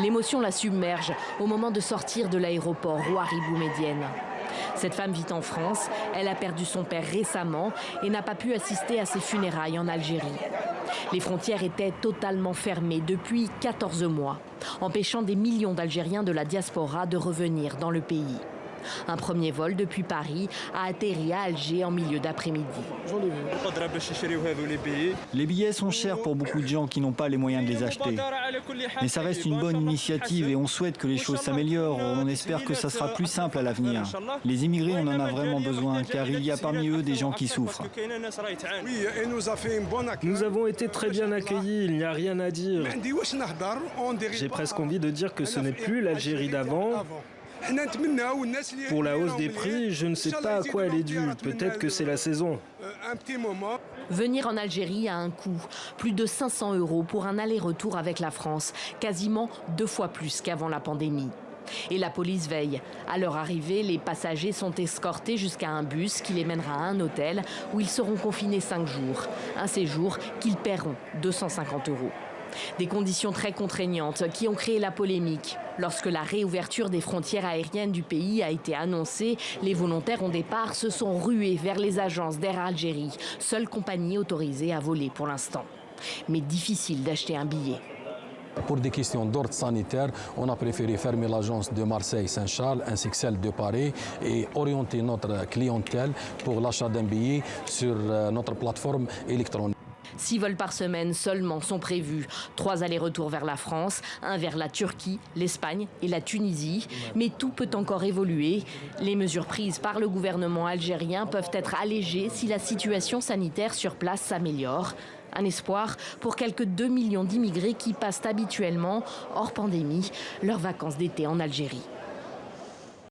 L'émotion la submerge au moment de sortir de l'aéroport Ouari Boumedienne. Cette femme vit en France, elle a perdu son père récemment et n'a pas pu assister à ses funérailles en Algérie. Les frontières étaient totalement fermées depuis 14 mois, empêchant des millions d'Algériens de la diaspora de revenir dans le pays. Un premier vol depuis Paris a atterri à Alger en milieu d'après-midi. Les billets sont chers pour beaucoup de gens qui n'ont pas les moyens de les acheter. Mais ça reste une bonne initiative et on souhaite que les choses s'améliorent. On espère que ça sera plus simple à l'avenir. Les immigrés, on en a vraiment besoin car il y a parmi eux des gens qui souffrent. Nous avons été très bien accueillis, il n'y a rien à dire. J'ai presque envie de dire que ce n'est plus l'Algérie d'avant. Pour la hausse des prix, je ne sais pas à quoi elle est due. Peut-être que c'est la saison. Venir en Algérie a un coût. Plus de 500 € pour un aller-retour avec la France. Quasiment 2 fois plus qu'avant la pandémie. Et la police veille. À leur arrivée, les passagers sont escortés jusqu'à un bus qui les mènera à un hôtel où ils seront confinés 5 jours. Un séjour qu'ils paieront 250 €. Des conditions très contraignantes qui ont créé la polémique. Lorsque la réouverture des frontières aériennes du pays a été annoncée, les volontaires au départ se sont rués vers les agences d'Air Algérie, seule compagnie autorisée à voler pour l'instant. Mais difficile d'acheter un billet. Pour des questions d'ordre sanitaire, on a préféré fermer l'agence de Marseille-Saint-Charles ainsi que celle de Paris et orienter notre clientèle pour l'achat d'un billet sur notre plateforme électronique. 6 vols par semaine seulement sont prévus. 3 allers-retours vers la France, 1 vers la Turquie, l'Espagne et la Tunisie. Mais tout peut encore évoluer. Les mesures prises par le gouvernement algérien peuvent être allégées si la situation sanitaire sur place s'améliore. Un espoir pour quelques 2 millions d'immigrés qui passent habituellement, hors pandémie, leurs vacances d'été en Algérie.